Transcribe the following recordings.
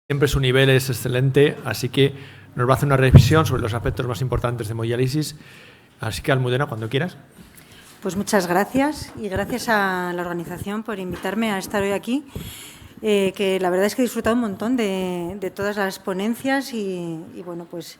Siempre su nivel es excelente, así que nos va a hacer una revisión sobre los aspectos más importantes de hemodiálisis. Así que, Almudena, cuando quieras. Pues muchas gracias y gracias a la organización por invitarme a estar hoy aquí, que la verdad es que he disfrutado un montón de todas las ponencias y bueno, pues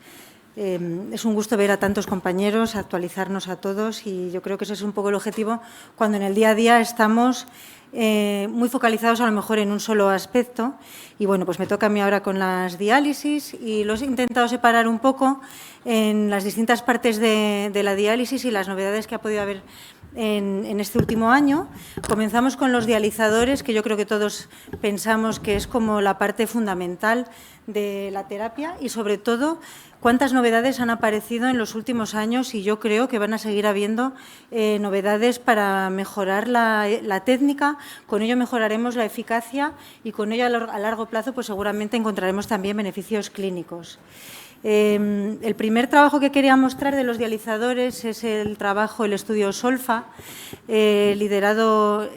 es un gusto ver a tantos compañeros, actualizarnos a todos y yo creo que ese es un poco el objetivo cuando en el día a día estamos muy focalizados a lo mejor en un solo aspecto. Y bueno, pues me toca a mí ahora con las diálisis y los he intentado separar un poco en las distintas partes de la diálisis y las novedades que ha podido haber en este último año. Comenzamos con los dializadores, que yo creo que todos pensamos que es como la parte fundamental de la terapia y, sobre todo, cuántas novedades han aparecido en los últimos años y yo creo que van a seguir habiendo novedades para mejorar la técnica, con ello mejoraremos la eficacia y con ello a largo plazo pues seguramente encontraremos también beneficios clínicos. El primer trabajo que quería mostrar de los dializadores es el estudio SOLFA, realizado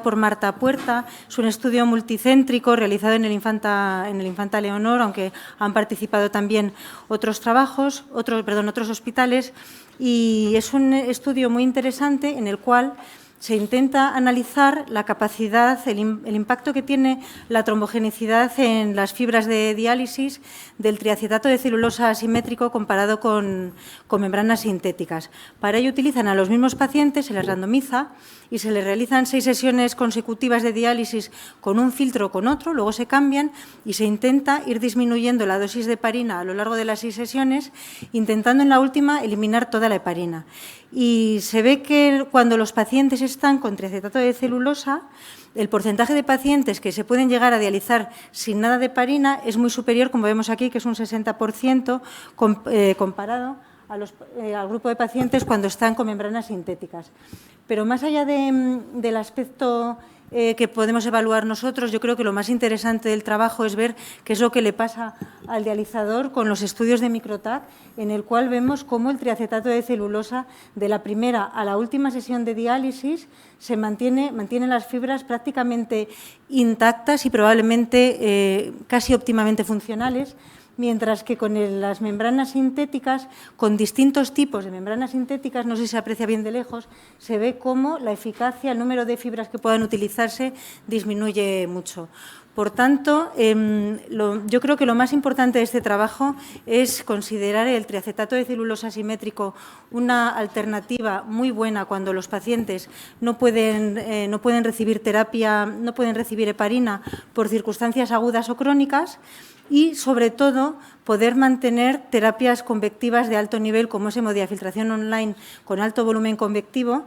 por Marta Puerta. Es un estudio multicéntrico realizado en el Infanta Leonor, aunque han participado también otros hospitales, y es un estudio muy interesante en el cual se intenta analizar la capacidad, el impacto que tiene la trombogenicidad en las fibras de diálisis del triacetato de celulosa asimétrico comparado con membranas sintéticas. Para ello utilizan a los mismos pacientes, se les randomiza y se les realizan 6 sesiones consecutivas de diálisis con un filtro o con otro, luego se cambian y se intenta ir disminuyendo la dosis de heparina a lo largo de las 6 sesiones, intentando en la última eliminar toda la heparina. Y se ve que cuando los pacientes están con triacetato de celulosa, el porcentaje de pacientes que se pueden llegar a dializar sin nada de heparina es muy superior, como vemos aquí, que es un 60% comparado al grupo de pacientes cuando están con membranas sintéticas. Pero más allá del aspecto que podemos evaluar nosotros, yo creo que lo más interesante del trabajo es ver qué es lo que le pasa al dializador con los estudios de Microtac, en el cual vemos cómo el triacetato de celulosa de la primera a la última sesión de diálisis se mantiene las fibras prácticamente intactas y probablemente casi óptimamente funcionales, mientras que con las membranas sintéticas, con distintos tipos de membranas sintéticas, no sé si se aprecia bien de lejos, se ve cómo la eficacia, el número de fibras que puedan utilizarse disminuye mucho. Por tanto, yo creo que lo más importante de este trabajo es considerar el triacetato de celulosa asimétrico una alternativa muy buena cuando los pacientes no pueden recibir terapia, no pueden recibir heparina por circunstancias agudas o crónicas, y, sobre todo, poder mantener terapias convectivas de alto nivel, como es hemodiafiltración online con alto volumen convectivo,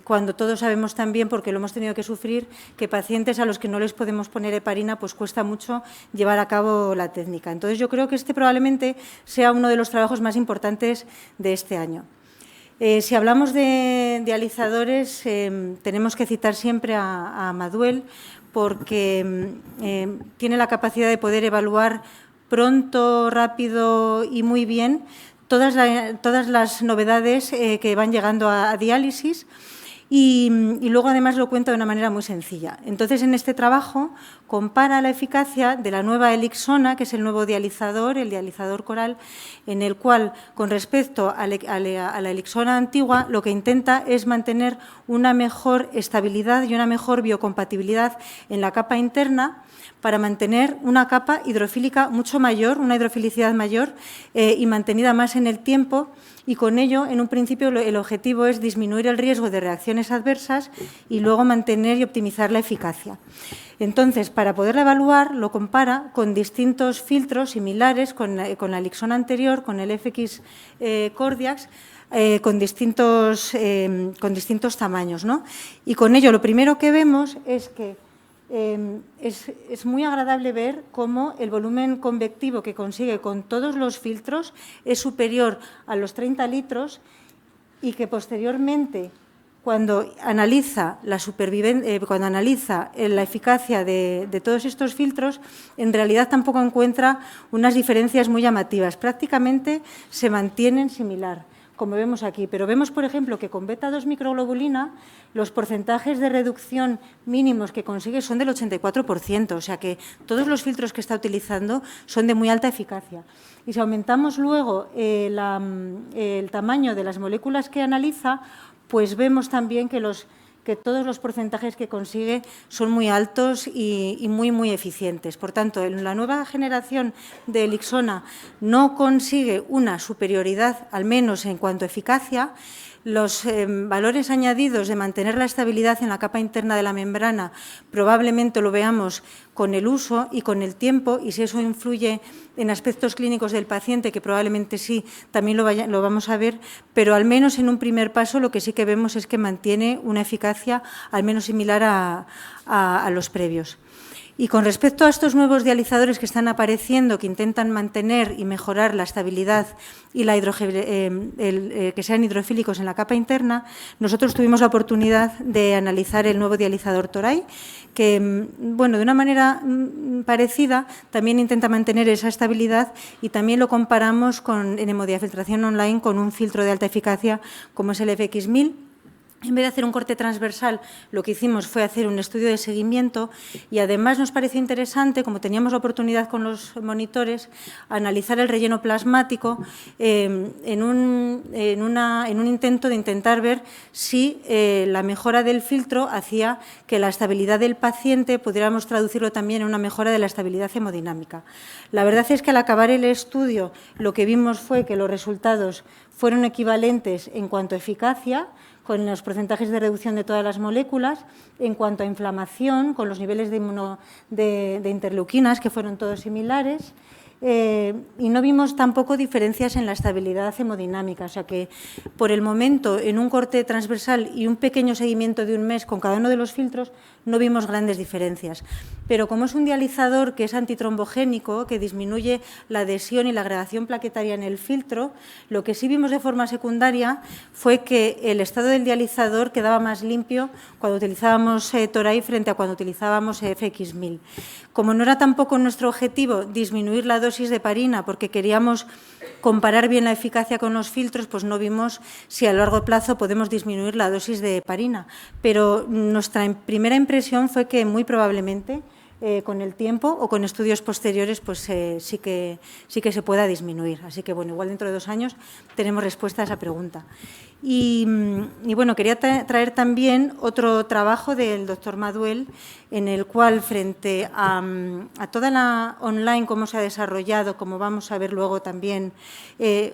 cuando todos sabemos también, porque lo hemos tenido que sufrir, que pacientes a los que no les podemos poner heparina, pues cuesta mucho llevar a cabo la técnica. Entonces, yo creo que este probablemente sea uno de los trabajos más importantes de este año. Si hablamos de dializadores, tenemos que citar siempre a Maduel, porque tiene la capacidad de poder evaluar pronto, rápido y muy bien todas las novedades que van llegando a diálisis y luego además lo cuenta de una manera muy sencilla. Entonces, en este trabajo compara la eficacia de la nueva Elixona, que es el nuevo dializador, el dializador coral, en el cual, con respecto a la Elixona antigua, lo que intenta es mantener una mejor estabilidad y una mejor biocompatibilidad en la capa interna para mantener una capa hidrofílica mucho mayor, una hidrofilicidad mayor y mantenida más en el tiempo, y con ello, en un principio, el objetivo es disminuir el riesgo de reacciones adversas y luego mantener y optimizar la eficacia. Entonces, para poderla evaluar, lo compara con distintos filtros similares con la Elixona anterior, con el FX Cordiax, con distintos tamaños, ¿no? Y con ello, lo primero que vemos es que es muy agradable ver cómo el volumen convectivo que consigue con todos los filtros es superior a los 30 litros y que posteriormente, cuando analiza la eficacia de todos estos filtros, en realidad tampoco encuentra unas diferencias muy llamativas. Prácticamente se mantienen similar. como vemos aquí. Pero vemos, por ejemplo, que con beta-2 microglobulina los porcentajes de reducción mínimos que consigue son del 84%, o sea que todos los filtros que está utilizando son de muy alta eficacia. Y si aumentamos luego el tamaño de las moléculas que analiza, pues vemos también que todos los porcentajes que consigue son muy altos y muy eficientes. Por tanto, en la nueva generación de Elixona no consigue una superioridad, al menos en cuanto a eficacia. Los valores añadidos de mantener la estabilidad en la capa interna de la membrana probablemente lo veamos con el uso y con el tiempo, y si eso influye en aspectos clínicos del paciente, que probablemente sí, también lo vamos a ver, pero al menos en un primer paso lo que sí que vemos es que mantiene una eficacia al menos similar a los previos. Y con respecto a estos nuevos dializadores que están apareciendo, que intentan mantener y mejorar la estabilidad y que sean hidrofílicos en la capa interna, nosotros tuvimos la oportunidad de analizar el nuevo dializador Toray, que, bueno, de una manera parecida también intenta mantener esa estabilidad, y también lo comparamos en hemodiafiltración online con un filtro de alta eficacia como es el FX1000. En vez de hacer un corte transversal, lo que hicimos fue hacer un estudio de seguimiento, y además nos pareció interesante, como teníamos la oportunidad con los monitores, analizar el relleno plasmático en un intento de intentar ver si la mejora del filtro hacía que la estabilidad del paciente pudiéramos traducirlo también en una mejora de la estabilidad hemodinámica. La verdad es que al acabar el estudio lo que vimos fue que los resultados fueron equivalentes en cuanto a eficacia, con los porcentajes de reducción de todas las moléculas, en cuanto a inflamación, con los niveles de interleuquinas, que fueron todos similares, y no vimos tampoco diferencias en la estabilidad hemodinámica. O sea que, por el momento, en un corte transversal y un pequeño seguimiento de un mes con cada uno de los filtros, no vimos grandes diferencias. Pero como es un dializador que es antitrombogénico, que disminuye la adhesión y la agregación plaquetaria en el filtro, lo que sí vimos de forma secundaria fue que el estado del dializador quedaba más limpio cuando utilizábamos Toray frente a cuando utilizábamos FX1000. Como no era tampoco nuestro objetivo disminuir la dosis de heparina, porque queríamos comparar bien la eficacia con los filtros, pues no vimos si a largo plazo podemos disminuir la dosis de heparina. Pero nuestra primera impresión fue que muy probablemente con el tiempo o con estudios posteriores pues sí que se pueda disminuir. Así que, bueno, igual dentro de 2 años tenemos respuesta a esa pregunta. Y bueno, quería traer también otro trabajo del doctor Maduel, en el cual, frente a toda la online, cómo se ha desarrollado, como vamos a ver luego también,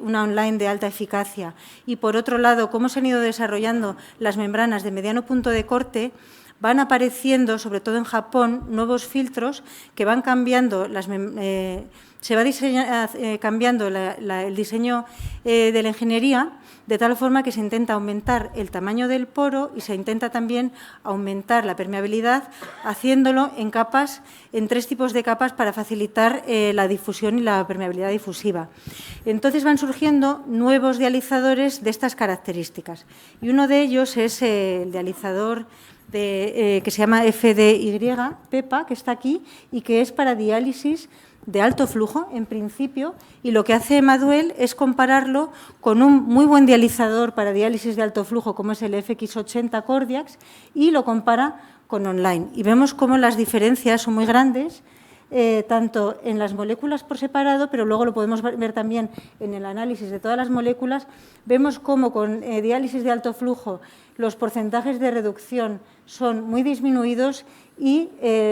una online de alta eficacia, y por otro lado, cómo se han ido desarrollando las membranas de mediano punto de corte, van apareciendo, sobre todo en Japón, nuevos filtros que van cambiando se va cambiando el diseño de la ingeniería, de tal forma que se intenta aumentar el tamaño del poro y se intenta también aumentar la permeabilidad, haciéndolo en capas, en 3 tipos de capas, para facilitar la difusión y la permeabilidad difusiva. Entonces van surgiendo nuevos dializadores de estas características, y uno de ellos es el dializador que se llama FDY, PEPA, que está aquí, y que es para diálisis de alto flujo, en principio, y lo que hace Maduel es compararlo con un muy buen dializador para diálisis de alto flujo, como es el FX80 Cordiax, y lo compara con online. Y vemos cómo las diferencias son muy grandes, tanto en las moléculas por separado, pero luego lo podemos ver también en el análisis de todas las moléculas. Vemos cómo con diálisis de alto flujo los porcentajes de reducción son muy disminuidos, y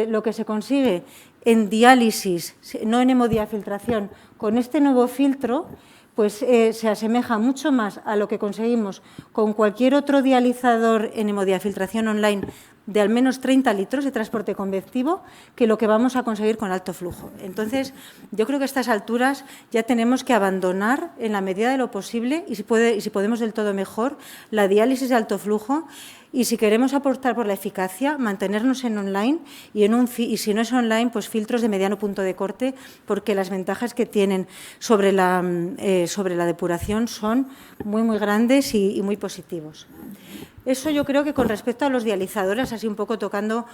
lo que se consigue en diálisis, no en hemodiafiltración, con este nuevo filtro, pues se asemeja mucho más a lo que conseguimos con cualquier otro dializador en hemodiafiltración online de al menos 30 litros de transporte convectivo, que lo que vamos a conseguir con alto flujo. Entonces, yo creo que a estas alturas ya tenemos que abandonar, en la medida de lo posible, y si podemos del todo mejor, la diálisis de alto flujo, y si queremos apostar por la eficacia, mantenernos en online, y si no es online, pues filtros de mediano punto de corte, porque las ventajas que tienen sobre la depuración son muy, muy grandes y muy positivos. Eso yo creo que con respecto a los dializadores, así un poco tocando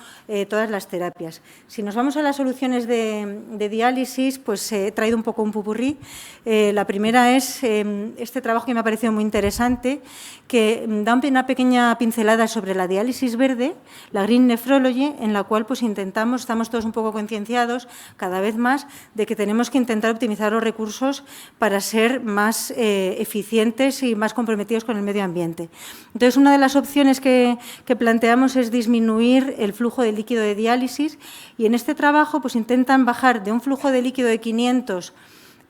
todas las terapias. Si nos vamos a las soluciones de diálisis, pues he traído un poco un popurrí. La primera es este trabajo que me ha parecido muy interesante, que da una pequeña pincelada sobre la diálisis verde, la Green Nephrology, en la cual pues estamos todos un poco concienciados cada vez más de que tenemos que intentar optimizar los recursos para ser más eficientes y más comprometidos con el medio ambiente. Entonces, una de las opciones que planteamos es disminuir el flujo de líquido de diálisis, y en este trabajo pues intentan bajar de un flujo de líquido de 500,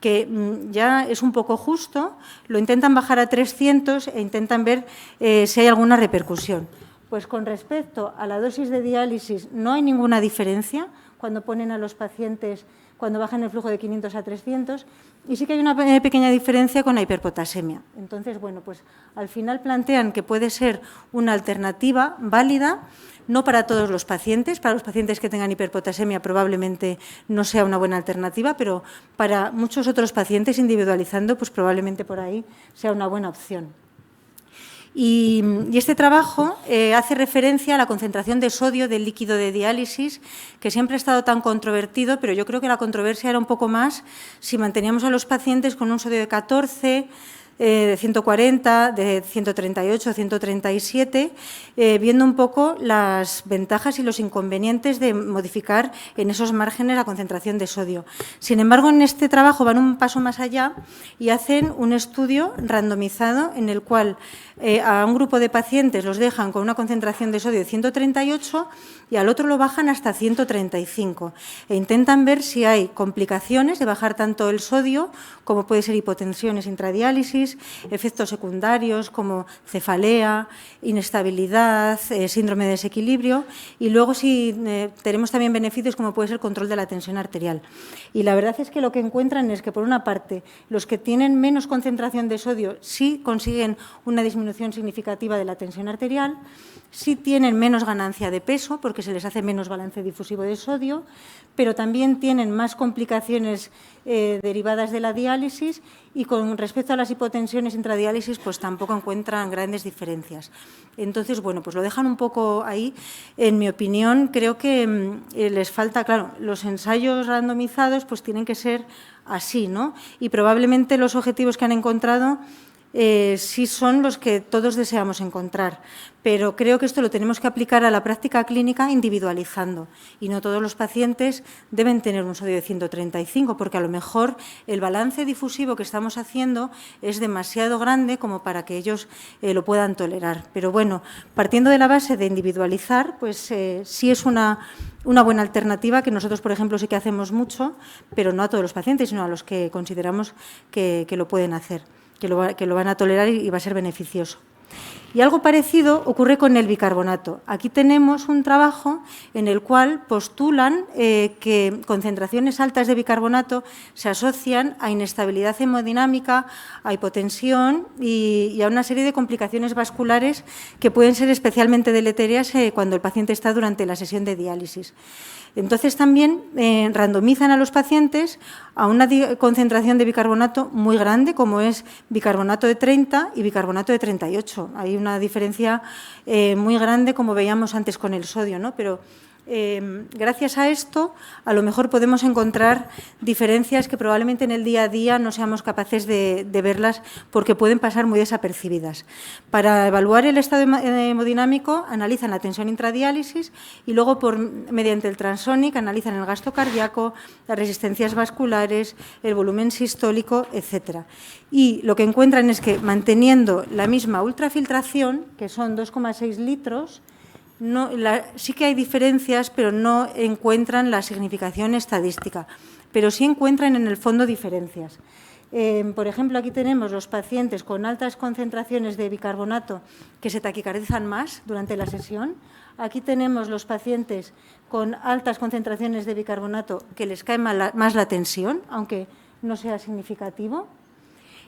que ya es un poco justo, lo intentan bajar a 300 e intentan ver si hay alguna repercusión. Pues con respecto a la dosis de diálisis no hay ninguna diferencia cuando ponen a los pacientes, cuando bajan el flujo de 500 a 300, y sí que hay una pequeña diferencia con la hiperpotasemia. Entonces, bueno, pues al final plantean que puede ser una alternativa válida, no para todos los pacientes. Para los pacientes que tengan hiperpotasemia probablemente no sea una buena alternativa, pero para muchos otros pacientes, individualizando, pues probablemente por ahí sea una buena opción. Y este trabajo hace referencia a la concentración de sodio del líquido de diálisis, que siempre ha estado tan controvertido, pero yo creo que la controversia era un poco más si manteníamos a los pacientes con un sodio de 14, de 140, de 138, 137, viendo un poco las ventajas y los inconvenientes de modificar en esos márgenes la concentración de sodio. Sin embargo, en este trabajo van un paso más allá y hacen un estudio randomizado en el cual a un grupo de pacientes los dejan con una concentración de sodio de 138 y al otro lo bajan hasta 135 e intentan ver si hay complicaciones de bajar tanto el sodio, como puede ser hipotensiones intradiálisis, efectos secundarios como cefalea, inestabilidad, síndrome de desequilibrio, y luego si tenemos también beneficios como puede ser el control de la tensión arterial. Y la verdad es que lo que encuentran es que, por una parte, los que tienen menos concentración de sodio sí consiguen una disminución significativa de la tensión arterial, sí tienen menos ganancia de peso porque se les hace menos balance difusivo de sodio, pero también tienen más complicaciones derivadas de la diálisis, y con respecto a las hipotensiones intradiálisis pues tampoco encuentran grandes diferencias. Entonces, bueno, pues lo dejan un poco ahí. En mi opinión, creo que les falta, claro, los ensayos randomizados pues tienen que ser así, ¿no? Y probablemente los objetivos que han encontrado sí son los que todos deseamos encontrar, pero creo que esto lo tenemos que aplicar a la práctica clínica individualizando, y no todos los pacientes deben tener un sodio de 135, porque a lo mejor el balance difusivo que estamos haciendo es demasiado grande como para que ellos lo puedan tolerar. Pero bueno, partiendo de la base de individualizar, pues sí es una buena alternativa, que nosotros, por ejemplo, sí que hacemos mucho, pero no a todos los pacientes, sino a los que consideramos que lo pueden hacer, que lo van a tolerar y va a ser beneficioso. Y algo parecido ocurre con el bicarbonato. Aquí tenemos un trabajo en el cual postulan que concentraciones altas de bicarbonato se asocian a inestabilidad hemodinámica, a hipotensión y a una serie de complicaciones vasculares que pueden ser especialmente deleterias cuando el paciente está durante la sesión de diálisis. Entonces, también randomizan a los pacientes a una concentración de bicarbonato muy grande, como es bicarbonato de 30 y bicarbonato de 38. Hay una diferencia muy grande, como veíamos antes con el sodio, ¿no? Pero gracias a esto, a lo mejor podemos encontrar diferencias que probablemente en el día a día no seamos capaces de verlas, porque pueden pasar muy desapercibidas. Para evaluar el estado hemodinámico, analizan la tensión intradiálisis y luego, mediante el Transonic, analizan el gasto cardíaco, las resistencias vasculares, el volumen sistólico, etcétera. Y lo que encuentran es que, manteniendo la misma ultrafiltración, que son 2,6 litros, sí que hay diferencias, pero no encuentran la significación estadística, pero sí encuentran en el fondo diferencias. Por ejemplo, aquí tenemos los pacientes con altas concentraciones de bicarbonato que se taquicardizan más durante la sesión. Aquí tenemos los pacientes con altas concentraciones de bicarbonato que les cae más la tensión, aunque no sea significativo.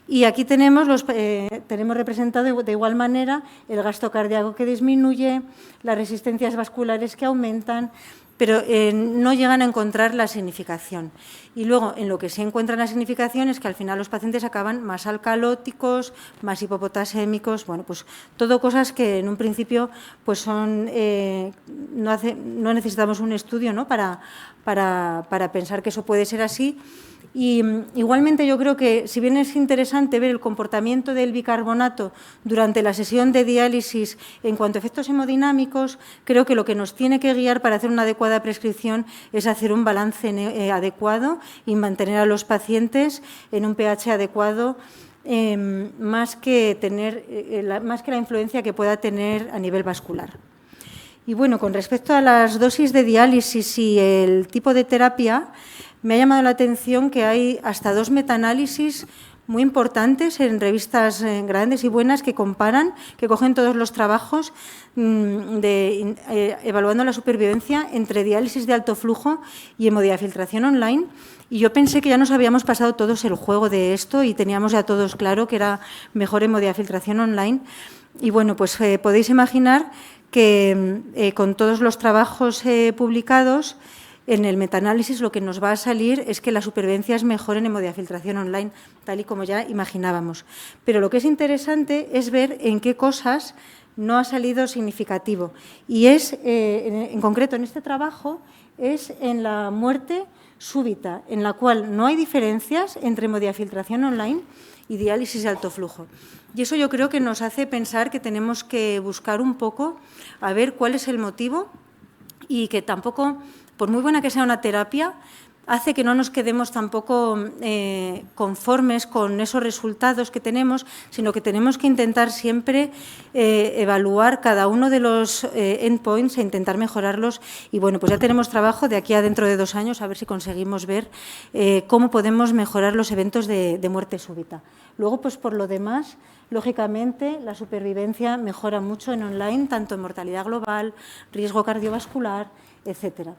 Y aquí tenemos representado de igual manera el gasto cardíaco que disminuye, las resistencias vasculares que aumentan, pero no llegan a encontrar la significación. Y luego, en lo que sí encuentran la significación es que al final los pacientes acaban más alcalóticos, más hipopotasémicos, bueno, pues todo cosas que en un principio pues son, no necesitamos un estudio, ¿no?, para pensar que eso puede ser así. Y igualmente yo creo que, si bien es interesante ver el comportamiento del bicarbonato durante la sesión de diálisis en cuanto a efectos hemodinámicos, creo que lo que nos tiene que guiar para hacer una adecuada prescripción es hacer un balance adecuado y mantener a los pacientes en un pH adecuado, más que la influencia que pueda tener a nivel vascular. Y bueno, con respecto a las dosis de diálisis y el tipo de terapia, me ha llamado la atención que hay hasta 2 metaanálisis muy importantes en revistas grandes y buenas que comparan, que cogen todos los trabajos evaluando la supervivencia entre diálisis de alto flujo y hemodiafiltración online. Y yo pensé que ya nos habíamos pasado todos el juego de esto y teníamos ya todos claro que era mejor hemodiafiltración online. Y bueno, pues podéis imaginar que con todos los trabajos publicados, en el metaanálisis lo que nos va a salir es que la supervivencia es mejor en hemodiafiltración online, tal y como ya imaginábamos. Pero lo que es interesante es ver en qué cosas no ha salido significativo. Y es, en concreto, en este trabajo, es en la muerte súbita, en la cual no hay diferencias entre hemodiafiltración online y diálisis de alto flujo. Y eso yo creo que nos hace pensar que tenemos que buscar un poco a ver cuál es el motivo, y que tampoco, por muy buena que sea una terapia, hace que no nos quedemos tampoco conformes con esos resultados que tenemos, sino que tenemos que intentar siempre evaluar cada uno de los endpoints e intentar mejorarlos. Y bueno, pues ya tenemos trabajo de aquí a dentro de 2 años, a ver si conseguimos ver cómo podemos mejorar los eventos de muerte súbita. Luego, pues por lo demás, lógicamente, la supervivencia mejora mucho en online, tanto en mortalidad global, riesgo cardiovascular, etcétera.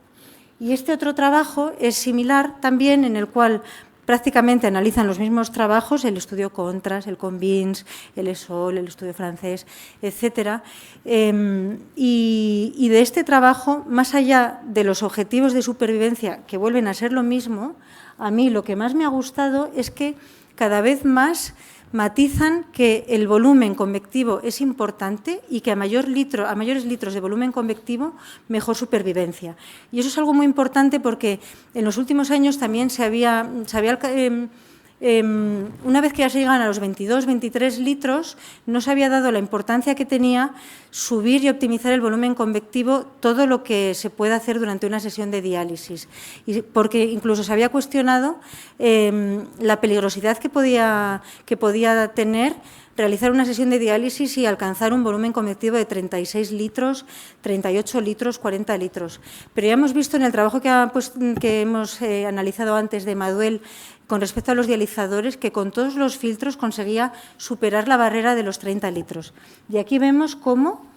Y este otro trabajo es similar también, en el cual prácticamente analizan los mismos trabajos, el estudio Contrast, el Convince, el ESOL, el estudio francés, etcétera. Y de este trabajo, más allá de los objetivos de supervivencia, que vuelven a ser lo mismo, a mí lo que más me ha gustado es que cada vez más matizan que el volumen convectivo es importante y que a mayores litros de volumen convectivo, mejor supervivencia. Y eso es algo muy importante porque en los últimos años también una vez que ya se llegan a los 22, 23 litros, no se había dado la importancia que tenía subir y optimizar el volumen convectivo, todo lo que se puede hacer durante una sesión de diálisis. Y porque incluso se había cuestionado la peligrosidad que podía tener realizar una sesión de diálisis y alcanzar un volumen convectivo de 36 litros, 38 litros, 40 litros. Pero ya hemos visto en el trabajo que hemos analizado antes de Maduel con respecto a los dializadores, que con todos los filtros conseguía superar la barrera de los 30 litros. Y aquí vemos cómo,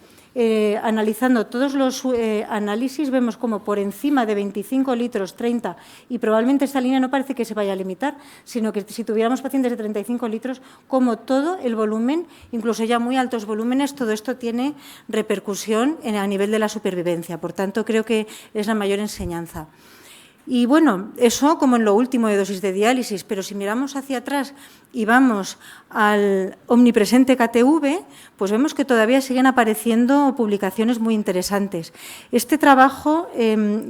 analizando todos los análisis, vemos cómo por encima de 25 litros, 30, y probablemente esta línea no parece que se vaya a limitar, sino que si tuviéramos pacientes de 35 litros, como todo el volumen, incluso ya muy altos volúmenes, todo esto tiene repercusión a nivel de la supervivencia. Por tanto, creo que es la mayor enseñanza. Y bueno, eso como en lo último de dosis de diálisis, pero si miramos hacia atrás y vamos al omnipresente KTV, pues vemos que todavía siguen apareciendo publicaciones muy interesantes. Este trabajo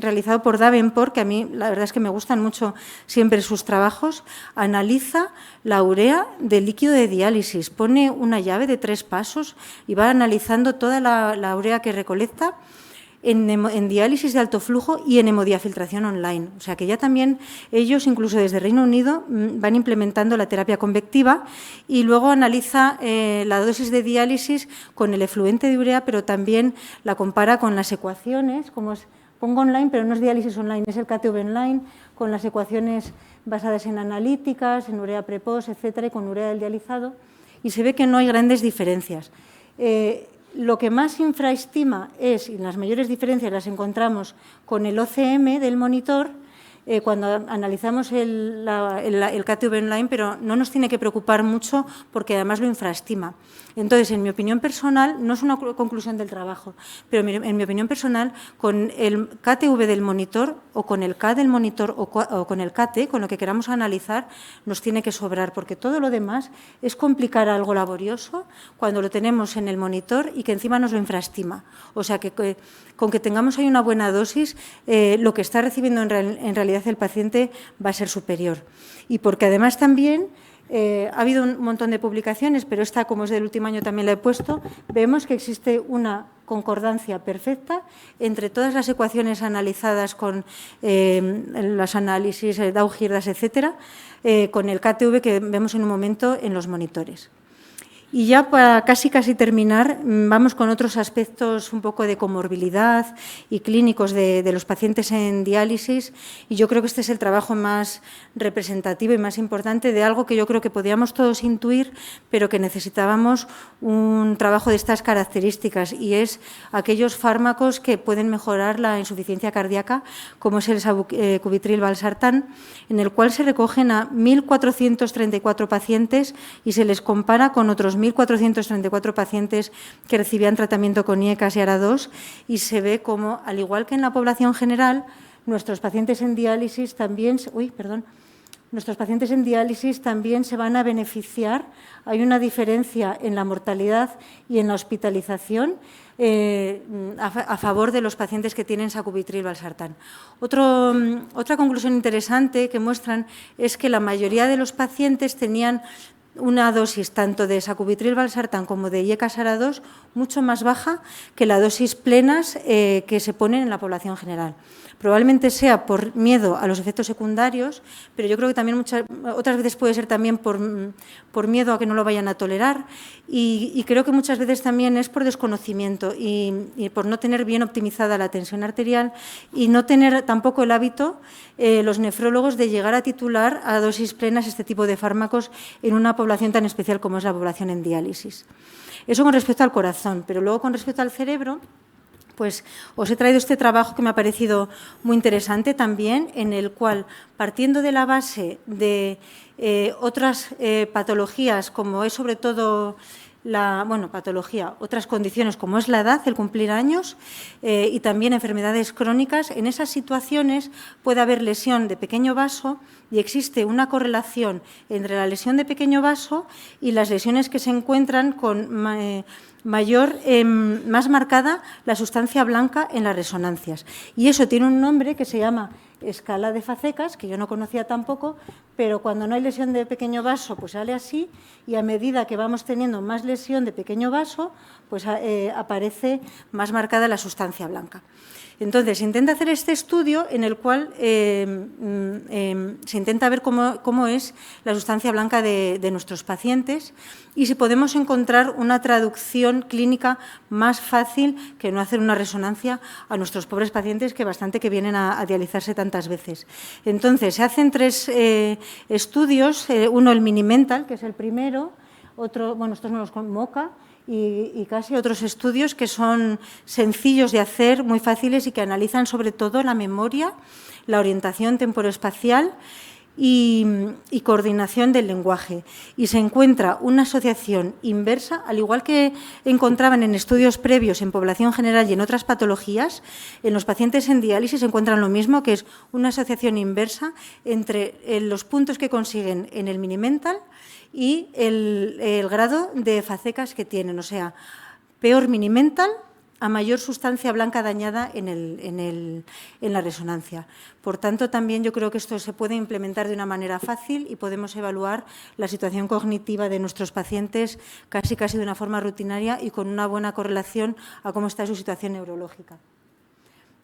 realizado por Davenport, que a mí la verdad es que me gustan mucho siempre sus trabajos, analiza la urea del líquido de diálisis, pone una llave de 3 pasos y va analizando toda la urea que recolecta en diálisis de alto flujo y en hemodiafiltración online. O sea que ya también ellos, incluso desde Reino Unido, van implementando la terapia convectiva y luego analiza la dosis de diálisis con el efluente de urea, pero también la compara con las ecuaciones, pongo online, pero no es diálisis online, es el KTV online, con las ecuaciones basadas en analíticas, en urea prepost, etcétera, y con urea del dializado, y se ve que no hay grandes diferencias. Lo que más infraestima es, y las mayores diferencias las encontramos con el OCM del monitor, cuando analizamos el KTV online, pero no nos tiene que preocupar mucho porque además lo infraestima. Entonces, en mi opinión personal, no es una conclusión del trabajo, pero en mi opinión personal, con el KTV del monitor o con el K del monitor o con el KT, con lo que queramos analizar, nos tiene que sobrar, porque todo lo demás es complicar algo laborioso cuando lo tenemos en el monitor y que encima nos lo infraestima. O sea, que con que tengamos ahí una buena dosis, lo que está recibiendo en realidad el paciente va a ser superior. Y porque además también ha habido un montón de publicaciones, pero esta, como es del último año, también la he puesto, vemos que existe una concordancia perfecta entre todas las ecuaciones analizadas con los análisis, Dow-Girdas, etcétera, con el KTV que vemos en un momento en los monitores. Y ya para casi terminar, vamos con otros aspectos un poco de comorbilidad y clínicos de los pacientes en diálisis, y yo creo que este es el trabajo más representativo y más importante de algo que yo creo que podíamos todos intuir, pero que necesitábamos un trabajo de estas características, y es aquellos fármacos que pueden mejorar la insuficiencia cardíaca, como es el sacubitril/valsartán, en el cual se recogen a 1.434 pacientes y se les compara con otros 1.434 pacientes que recibían tratamiento con IECAS y ARA2, y se ve como, al igual que en la población general, nuestros pacientes en diálisis también se van a beneficiar. Hay una diferencia en la mortalidad y en la hospitalización a favor de los pacientes que tienen sacubitril/valsartán. Otra conclusión interesante que muestran es que la mayoría de los pacientes tenían una dosis tanto de sacubitril/valsartán como de IECAS ARA2 mucho más baja que las dosis plenas que se ponen en la población general. Probablemente sea por miedo a los efectos secundarios, pero yo creo que también otras veces puede ser también por miedo a que no lo vayan a tolerar, y creo que muchas veces también es por desconocimiento y por no tener bien optimizada la tensión arterial y no tener tampoco el hábito los nefrólogos de llegar a titular a dosis plenas este tipo de fármacos en una población tan especial como es la población en diálisis. Eso con respecto al corazón, pero luego con respecto al cerebro, pues os he traído este trabajo que me ha parecido muy interesante también, en el cual, partiendo de la base de otras patologías, como es sobre todo otras condiciones como es la edad, el cumplir años, y también enfermedades crónicas, en esas situaciones puede haber lesión de pequeño vaso y existe una correlación entre la lesión de pequeño vaso y las lesiones que se encuentran con más marcada la sustancia blanca en las resonancias. Y eso tiene un nombre que se llama escala de Fazekas, que yo no conocía tampoco, pero cuando no hay lesión de pequeño vaso, pues sale así, y a medida que vamos teniendo más lesión de pequeño vaso, pues aparece más marcada la sustancia blanca. Entonces, se intenta hacer este estudio en el cual se intenta ver cómo es la sustancia blanca de nuestros pacientes y si podemos encontrar una traducción clínica más fácil que no hacer una resonancia a nuestros pobres pacientes que bastante que vienen a dializarse tantas veces. Entonces, se hacen 3 estudios, uno el Minimental, que es el primero, otro, estos no los con MOCA, y casi otros estudios que son sencillos de hacer, muy fáciles y que analizan sobre todo la memoria, la orientación temporoespacial y coordinación del lenguaje. Y se encuentra una asociación inversa, al igual que encontraban en estudios previos en población general y en otras patologías, en los pacientes en diálisis se encuentran lo mismo, que es una asociación inversa entre los puntos que consiguen en el Minimental y el grado de Fazekas que tienen, o sea, peor Minimental a mayor sustancia blanca dañada en la resonancia. Por tanto, también yo creo que esto se puede implementar de una manera fácil y podemos evaluar la situación cognitiva de nuestros pacientes casi de una forma rutinaria y con una buena correlación a cómo está su situación neurológica.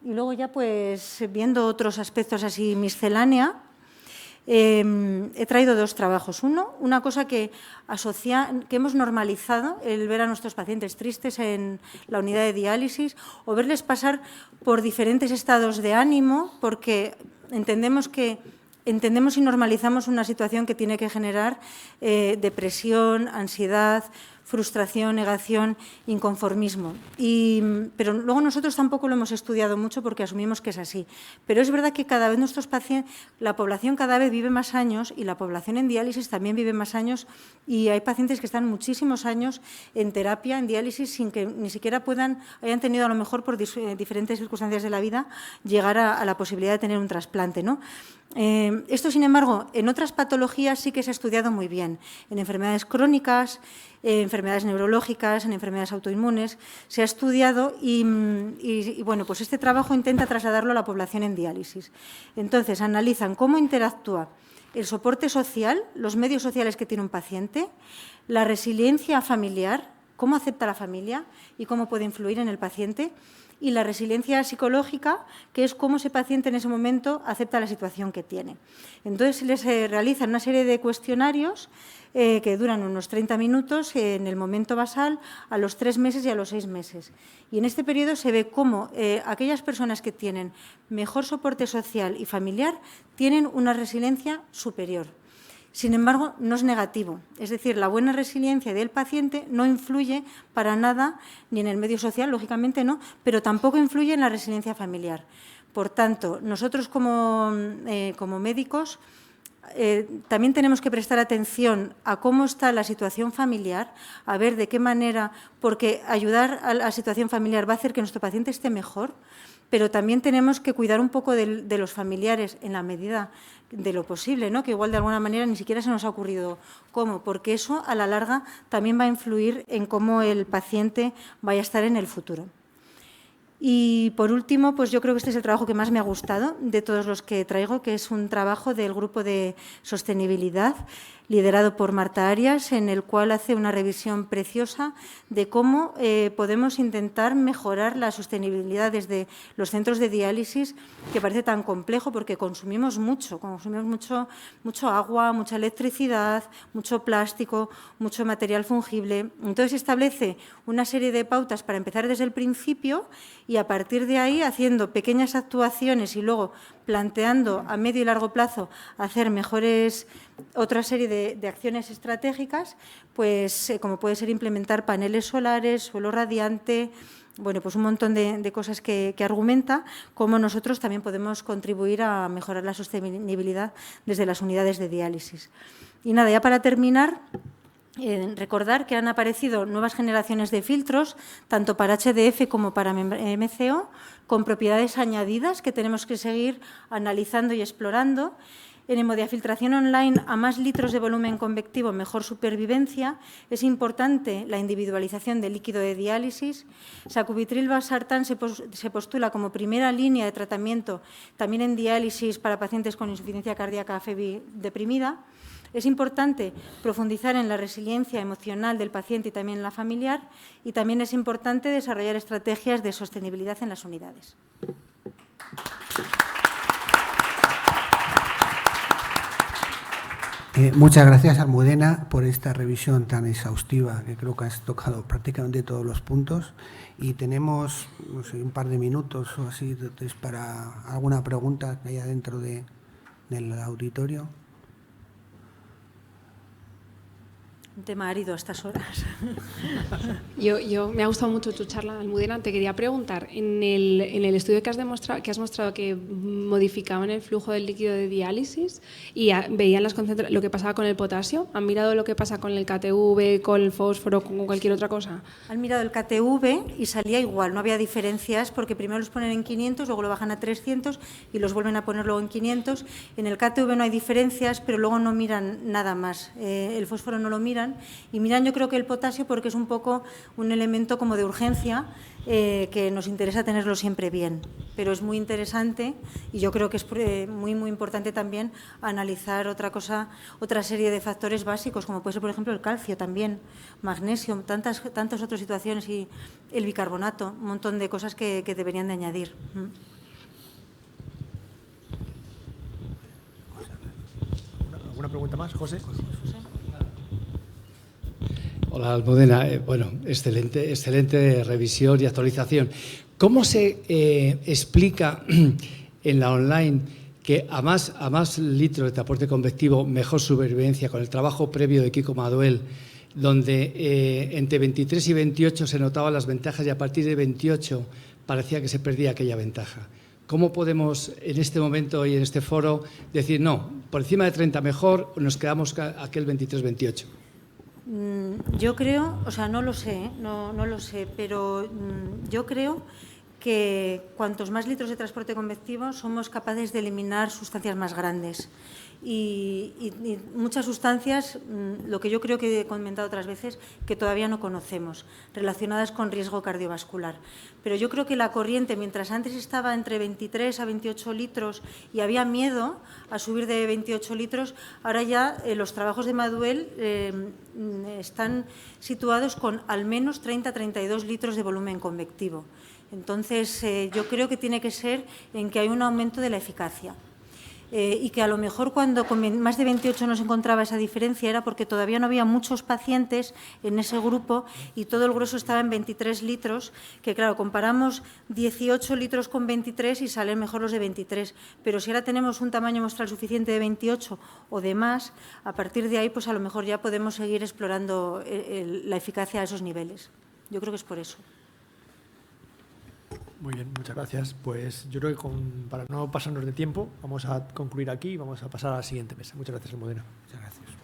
Y luego ya, pues, viendo otros aspectos así miscelánea, he traído 2 trabajos. Una cosa que hemos normalizado, el ver a nuestros pacientes tristes en la unidad de diálisis o verles pasar por diferentes estados de ánimo, porque entendemos y normalizamos una situación que tiene que generar depresión, ansiedad, frustración, negación, inconformismo. Pero luego nosotros tampoco lo hemos estudiado mucho porque asumimos que es así. Pero es verdad que cada vez nuestros pacientes, la población cada vez vive más años y la población en diálisis también vive más años, y hay pacientes que están muchísimos años en terapia, en diálisis, sin que ni siquiera hayan tenido a lo mejor por diferentes circunstancias de la vida llegar a la posibilidad de tener un trasplante, ¿no? Esto, sin embargo, en otras patologías sí que se ha estudiado muy bien. En enfermedades crónicas, enfermedades neurológicas, en enfermedades autoinmunes, se ha estudiado y bueno, pues este trabajo intenta trasladarlo a la población en diálisis. Entonces, analizan cómo interactúa el soporte social, los medios sociales que tiene un paciente, la resiliencia familiar, cómo acepta la familia y cómo puede influir en el paciente, y la resiliencia psicológica, que es cómo ese paciente en ese momento acepta la situación que tiene. Entonces, les realizan una serie de cuestionarios que duran unos 30 minutos en el momento basal, a los 3 meses y a los 6 meses. Y en este periodo se ve cómo aquellas personas que tienen mejor soporte social y familiar tienen una resiliencia superior. Sin embargo, no es negativo. Es decir, la buena resiliencia del paciente no influye para nada, ni en el medio social, lógicamente no, pero tampoco influye en la resiliencia familiar. Por tanto, nosotros como médicos también tenemos que prestar atención a cómo está la situación familiar, a ver de qué manera, porque ayudar a la situación familiar va a hacer que nuestro paciente esté mejor, pero también tenemos que cuidar un poco de los familiares en la medida de lo posible, ¿no? Que igual de alguna manera ni siquiera se nos ha ocurrido cómo, porque eso a la larga también va a influir en cómo el paciente vaya a estar en el futuro. Y por último, pues yo creo que este es el trabajo que más me ha gustado de todos los que traigo, que es un trabajo del grupo de sostenibilidad liderado por Marta Arias, en el cual hace una revisión preciosa de cómo podemos intentar mejorar la sostenibilidad desde los centros de diálisis, que parece tan complejo porque consumimos mucho agua, mucha electricidad, mucho plástico, mucho material fungible. Entonces establece una serie de pautas para empezar desde el principio y a partir de ahí, haciendo pequeñas actuaciones y luego planteando a medio y largo plazo hacer otra serie de acciones estratégicas, pues como puede ser implementar paneles solares, suelo radiante, bueno, pues un montón de cosas que argumenta cómo nosotros también podemos contribuir a mejorar la sostenibilidad desde las unidades de diálisis. Y nada, ya para terminar, recordar que han aparecido nuevas generaciones de filtros, tanto para HDF como para MCO, con propiedades añadidas que tenemos que seguir analizando y explorando. En hemodiafiltración online, a más litros de volumen convectivo, mejor supervivencia. Es importante la individualización del líquido de diálisis. Sacubitril/valsartán se postula como primera línea de tratamiento también en diálisis para pacientes con insuficiencia cardíaca FEBI deprimida. Es importante profundizar en la resiliencia emocional del paciente y también en la familiar, y también es importante desarrollar estrategias de sostenibilidad en las unidades. Muchas gracias, Almudena, por esta revisión tan exhaustiva, que creo que has tocado prácticamente todos los puntos. Y tenemos, no sé, un par de minutos o así para alguna pregunta que haya dentro del auditorio. Un tema árido a estas horas. Me ha gustado mucho tu charla, Almudena. Te quería preguntar, en el estudio que has mostrado que modificaban el flujo del líquido de diálisis y veían lo que pasaba con el potasio, ¿han mirado lo que pasa con el KTV, con el fósforo, con cualquier otra cosa? Han mirado el KTV y salía igual, no había diferencias, porque primero los ponen en 500, luego lo bajan a 300 y los vuelven a poner luego en 500. En el KTV no hay diferencias, pero luego no miran nada más. El fósforo no lo miran. Y miran, yo creo que el potasio, porque es un poco un elemento como de urgencia que nos interesa tenerlo siempre bien. Pero es muy interesante y yo creo que es muy, muy importante también analizar otra serie de factores básicos, como puede ser, por ejemplo, el calcio también, magnesio, tantas otras situaciones, y el bicarbonato, un montón de cosas que deberían de añadir. ¿Alguna pregunta más, José? Hola, Almudena. Bueno, excelente revisión y actualización. ¿Cómo se explica en la online que a más litros de aporte convectivo, mejor supervivencia, con el trabajo previo de Kiko Maduel, donde entre 23 y 28 se notaban las ventajas y a partir de 28 parecía que se perdía aquella ventaja. ¿Cómo podemos en este momento y en este foro decir, no, por encima de 30 mejor, o nos quedamos aquel 23-28? Yo creo, o sea, no lo sé, no lo sé, pero yo creo que cuantos más litros de transporte convectivo somos capaces de eliminar sustancias más grandes. Y muchas sustancias, lo que yo creo que he comentado otras veces, que todavía no conocemos, relacionadas con riesgo cardiovascular. Pero yo creo que la corriente, mientras antes estaba entre 23 a 28 litros y había miedo a subir de 28 litros, ahora ya los trabajos de Maduel están situados con al menos 30-32 litros de volumen convectivo. Entonces, yo creo que tiene que ser en que hay un aumento de la eficacia. Y que a lo mejor cuando con más de 28 no se encontraba esa diferencia era porque todavía no había muchos pacientes en ese grupo y todo el grueso estaba en 23 litros, que claro, comparamos 18 litros con 23 y salen mejor los de 23, pero si ahora tenemos un tamaño muestral suficiente de 28 o de más, a partir de ahí pues a lo mejor ya podemos seguir explorando la eficacia a esos niveles. Yo creo que es por eso. Muy bien, muchas gracias. Pues yo creo que para no pasarnos de tiempo, vamos a concluir aquí y vamos a pasar a la siguiente mesa. Muchas gracias, Almudena. Muchas gracias.